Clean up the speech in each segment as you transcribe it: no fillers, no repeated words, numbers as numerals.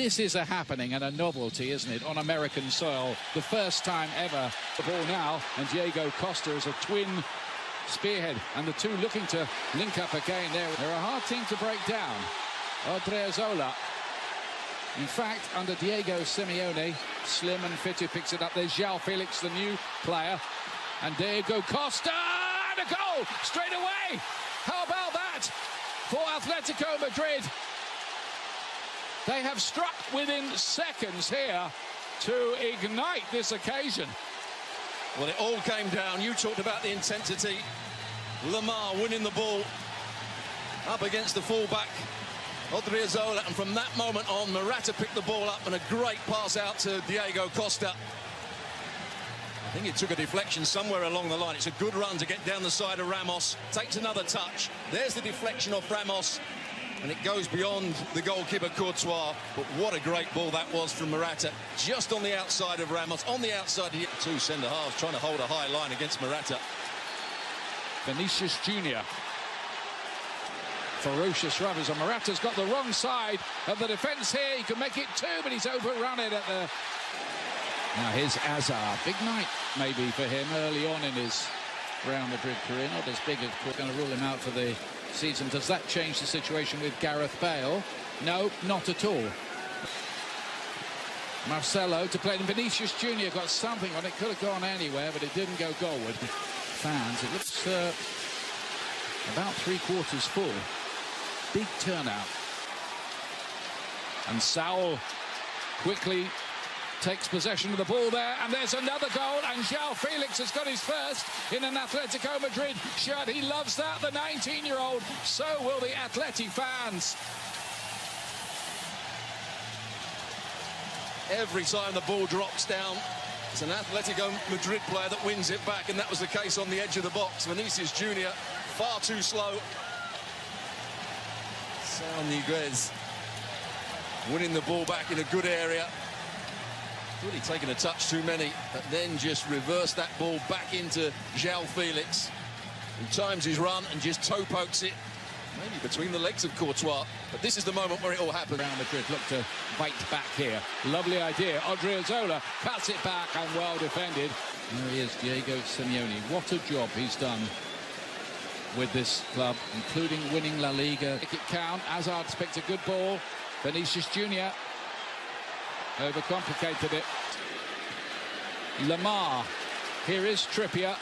This is a happening and a novelty, isn't it, on American soil? The first time ever. The ball now, and Diego Costa is a twin spearhead, and the two looking to link up again there. They're a hard team to break down. Odriozola. In fact, under Diego Simeone, slim and fit, who picks it up. There's João Felix, the new player. And Diego Costa, and a goal straight away. How about that for Atletico Madrid? They have struck within seconds here to ignite this occasion. Well, it all came down. You talked about the intensity. Lamar winning the ball up against the fullback, Odriozola, and from that moment on, Morata picked the ball up and a great pass out to Diego Costa. I think it took a deflection somewhere along the line. It's a good run to get down the side of Ramos. Takes another touch. There's the deflection off Ramos, and it goes beyond the goalkeeper Courtois. But what a great ball that was from Morata. Just on the outside of Ramos. On the outside, he hit two centre-halves trying to hold a high line against Morata. Vinicius Junior. Ferocious runners, and Morata's got the wrong side of the defence here. He can make it two, but he's overrun it at the... Now here's Hazard. Big night maybe for him early on in his Real Madrid career. Not as big, of course, going to rule him out for the season. Does that change the situation with Gareth Bale? No, not at all. Marcelo to play, and Vinicius Junior got something on it. Could have gone anywhere, but it didn't go goalward. Fans, it looks about three-quarters full. Big turnout. And Saul quickly takes possession of the ball there, and there's another goal, and João Felix has got his first in an Atletico Madrid shirt. He loves that, the 19-year-old. So will the Atleti fans. Every time the ball drops down, it's an Atletico Madrid player that wins it back, and that was the case on the edge of the box. Vinicius Junior, far too slow. Saul Niguez winning the ball back in a good area. Really taken a touch too many, but then just reversed that ball back into João Felix, who times his run and just toe pokes it, maybe between the legs of Courtois. But this is the moment where it all happened. Real Madrid look to fight back here. Lovely idea. Odriozola cuts it back and well defended. There he is, Diego Simeone. What a job he's done with this club, including winning La Liga. Make it count. Hazard's picked a good ball. Vinicius Junior overcomplicated it. Lamar. Here is Trippier.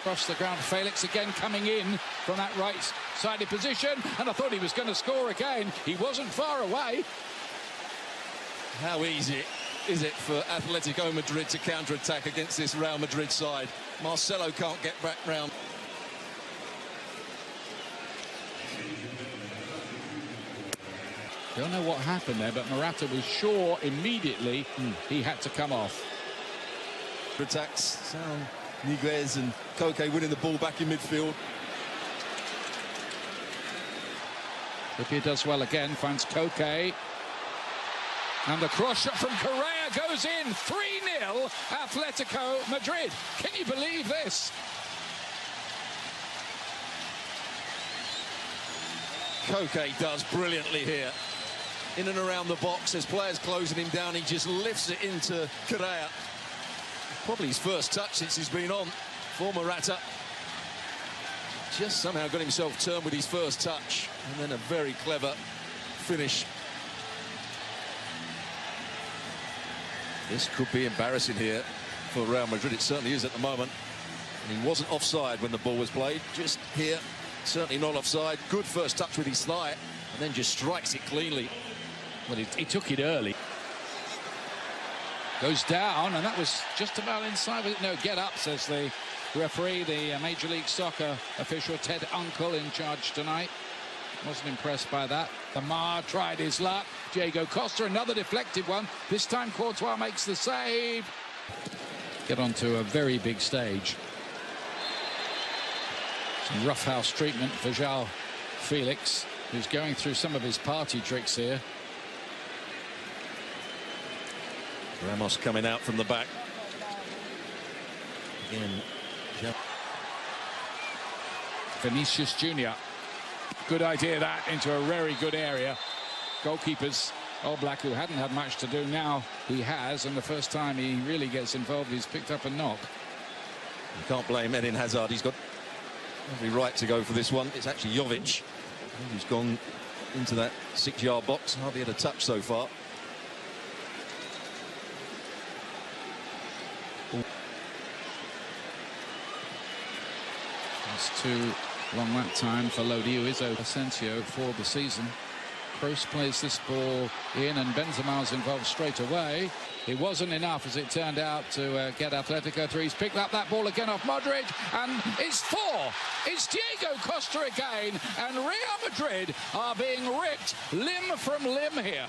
Across the ground, Felix again coming in from that right-sided position, and I thought he was going to score again. He wasn't far away. How easy is it for Atletico Madrid to counter-attack against this Real Madrid side? Marcelo can't get back round. Don't know what happened there, but Morata was sure immediately he had to come off. Attacks, Saul Niguez and Koke winning the ball back in midfield. Trippier does well again, finds Koke. And the cross shot from Correa goes in. 3-0 Atletico Madrid. Can you believe this? Koke does brilliantly here. In and around the box, as players closing him down, he just lifts it into Correa. Probably his first touch since he's been on for Morata. Just somehow got himself turned with his first touch, and then a very clever finish. This could be embarrassing here for Real Madrid. It certainly is at the moment. And he wasn't offside when the ball was played. Just here, certainly not offside. Good first touch with his thigh, and then just strikes it cleanly. Well, he took it early. Goes down, and that was just about inside. No, get up, says the referee, the Major League Soccer official, Ted Uncle, in charge tonight. Wasn't impressed by that. Lamar tried his luck. Diego Costa, another deflected one. This time Courtois makes the save. Get onto a very big stage. Some roughhouse treatment for João Felix, who's going through some of his party tricks here. Ramos coming out from the back. Again, Vinicius Junior. Good idea that, into a very good area. goalkeepers. Oblak, who hadn't had much to do, now he has, and the first time he really gets involved, he's picked up a knock. You can't blame Eden Hazard. He's got every right to go for this one. It's actually Jovic who's gone into that 6-yard box. Hardly had a touch so far. It's too long that time for Lodi, who is Asensio for the season. Kroos plays this ball in, and Benzema's involved straight away. It wasn't enough, as it turned out, to get Atletico through. He's picked up that ball again off Madrid, and it's 4. It's Diego Costa again, and Real Madrid are being ripped limb from limb here.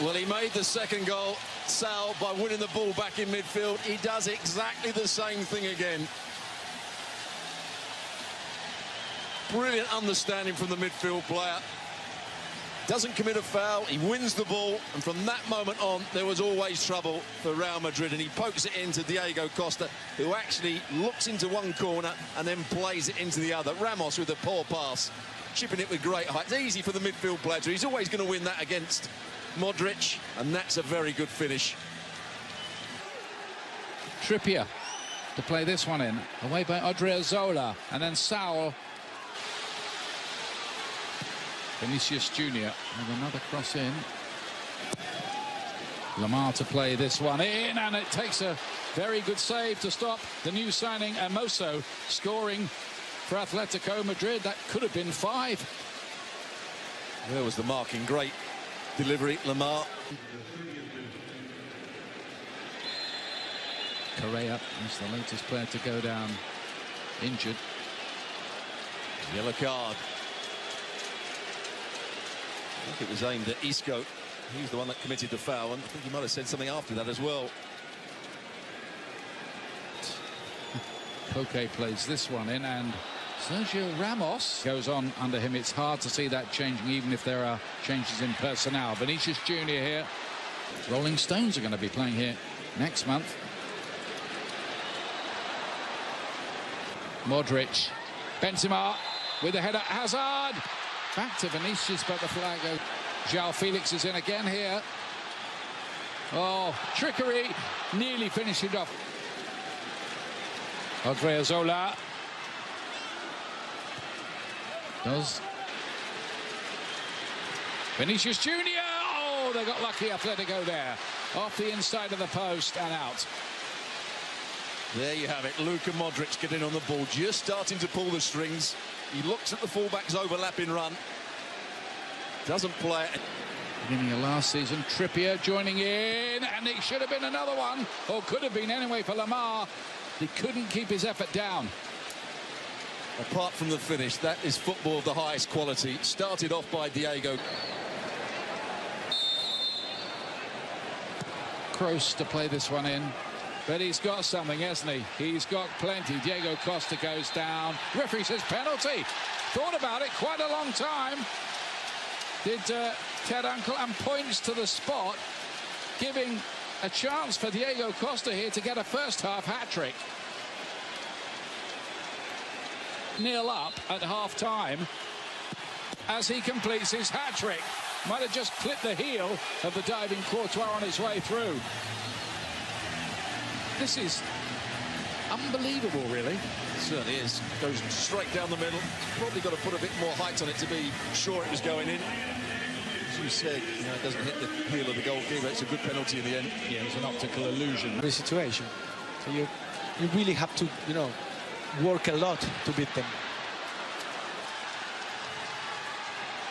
Well, he made the second goal, Sal, by winning the ball back in midfield. He does exactly the same thing again. Brilliant understanding from the midfield player. Doesn't commit a foul, he wins the ball, and from that moment on, there was always trouble for Real Madrid, and he pokes it into Diego Costa, who actually looks into one corner and then plays it into the other. Ramos with a poor pass, chipping it with great height. It's easy for the midfield player. He's always going to win that against Modric, and that's a very good finish. Trippier to play this one in, away by Odriozola, and then Saul. Vinicius Junior with another cross in. Lamar to play this one in, and it takes a very good save to stop the new signing Hermoso scoring for Atletico Madrid. That could have been 5. There was the marking, great delivery, Lamar. Correa is the latest player to go down injured. Yellow card. I think it was aimed at Isco. He's the one that committed the foul, and I think he might have said something after that as well. Koke plays this one in, and Sergio Ramos goes on under him. It's hard to see that changing, even if there are changes in personnel. Vinicius Junior here. Rolling Stones are going to be playing here next month. Modric. Benzema with the header. Hazard. Back to Vinicius, but the flag goes. João Felix is in again here. Oh, trickery. Nearly finished it off. Odriozola. Does. Vinicius Junior. Oh, they got lucky, Atletico there. Off the inside of the post and out. There you have it. Luka Modric getting on the ball, just starting to pull the strings. He looks at the fullback's overlapping run. Doesn't play it. Beginning of last season, Trippier joining in, and it should have been another one, or could have been anyway for Lamar. He couldn't keep his effort down. Apart from the finish, that is football of the highest quality. Started off by Diego. Kroos to play this one in. But he's got something, hasn't he? He's got plenty. Diego Costa goes down. Referee says penalty. Thought about it quite a long time. Did Ted Uncle, and points to the spot, giving a chance for Diego Costa here to get a first-half hat-trick. 0 up at half-time as he completes his hat-trick. Might have just clipped the heel of the diving Courtois on his way through. This is unbelievable, really. It certainly is. Goes straight down the middle. Probably got to put a bit more height on it to be sure it was going in. As you said, you know, it doesn't hit the heel of the goalkeeper. It's a good penalty in the end. Yeah, it was an optical illusion. The situation. So you really have to, you know, work a lot to beat them.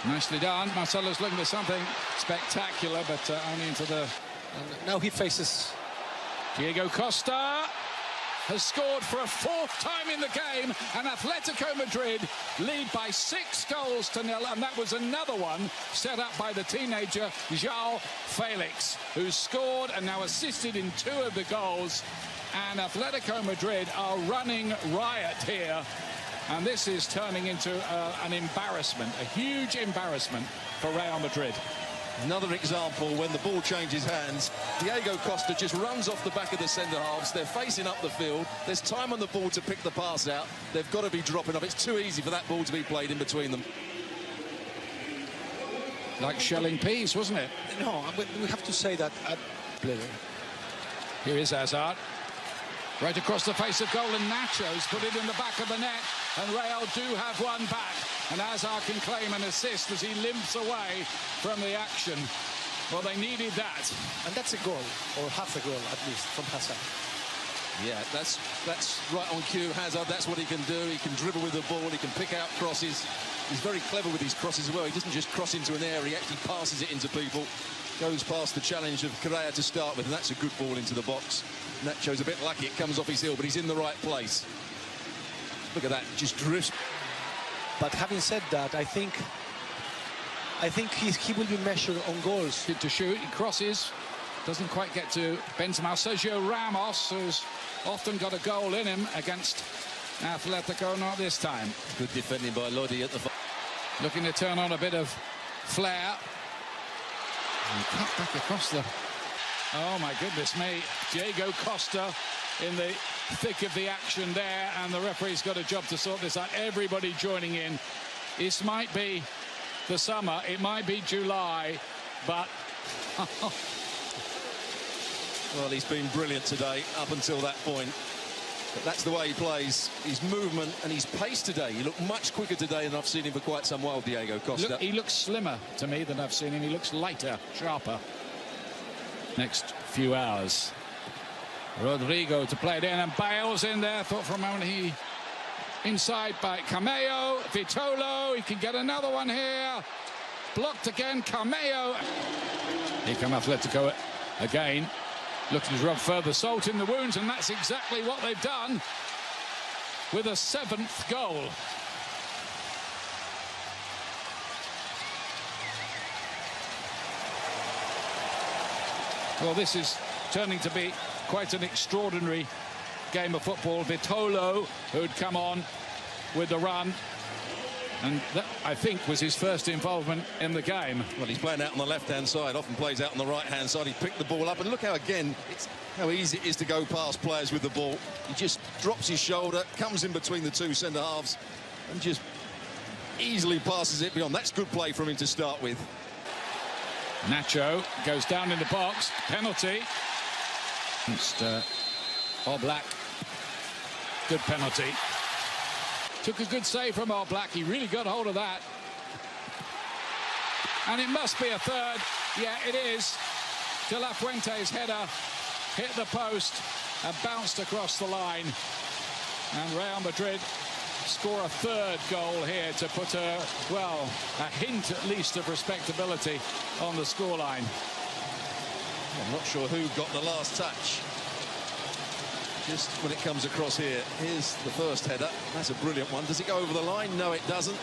Nicely done. Marcelo's looking for something spectacular, but only into the... And now he faces... Diego Costa has scored for a 4th time in the game, and Atletico Madrid lead by 6-0, and that was another one set up by the teenager João Felix, who scored and now assisted in 2 of the goals. And Atletico Madrid are running riot here, and this is turning into an embarrassment, a huge embarrassment for Real Madrid. Another example when the ball changes hands. Diego Costa just runs off the back of the centre halves. They're facing up the field. There's time on the ball to pick the pass out. They've got to be dropping off. It's too easy for that ball to be played in between them. Like shelling peas, wasn't it? No, we have to say that player. Here is Hazard. Right across the face of goal, and Nacho's put it in the back of the net. And Real do have one back. And Hazard can claim an assist as he limps away from the action. Well, they needed that. And that's a goal, or half a goal at least, from Hazard. Yeah, that's right on cue. Hazard, that's what he can do. He can dribble with the ball. He can pick out crosses. He's very clever with his crosses as well. He doesn't just cross into an area. He actually passes it into people. Goes past the challenge of Correa to start with, and that's a good ball into the box. Nacho's a bit lucky. It comes off his heel, but he's in the right place. Look at that, just drifts. But having said that, I think he will be measured on goals. Good to shoot, he crosses. Doesn't quite get to Benzema. Sergio Ramos, who's often got a goal in him against Atletico, not this time. Good defending by Lodi at the... Looking to turn on a bit of flair. And cut back across the... Oh, my goodness me. Diego Costa in the thick of the action there, and the referee's got a job to sort this out. Everybody joining in. This might be the summer. It might be July, but... Well, he's been brilliant today up until that point. But that's the way he plays. His movement and his pace today. He looked much quicker today than I've seen him for quite some while, Diego Costa. He looks slimmer to me than I've seen him. He looks lighter, sharper. Next few hours. Rodrigo to play it in, and Bale's in there. Thought for a moment he... Inside by Cameo, Vitolo. He can get another one here. Blocked again, Cameo. Here come Atletico again. Looking to rub further salt in the wounds, and that's exactly what they've done with a 7th goal. Well, this is turning to be quite an extraordinary game of football. Vitolo, who'd come on with the run, and that, I think, was his first involvement in the game. Well, he's playing out on the left-hand side, often plays out on the right-hand side. He picked the ball up, and look how, again, it's how easy it is to go past players with the ball. He just drops his shoulder, comes in between the two centre-halves, and just easily passes it beyond. That's good play from him to start with. Nacho goes down in the box. Penalty. Against Oblak. Good penalty. Took a good save from Oblak. He really got hold of that. And it must be a third. Yeah, it is. De La Fuente's header hit the post and bounced across the line. And Real Madrid score a 3rd goal here to put a hint at least of respectability on the scoreline. I'm not sure who got the last touch. Just when it comes across here, here's the first header. That's a brilliant one. Does it go over the line? No, it doesn't.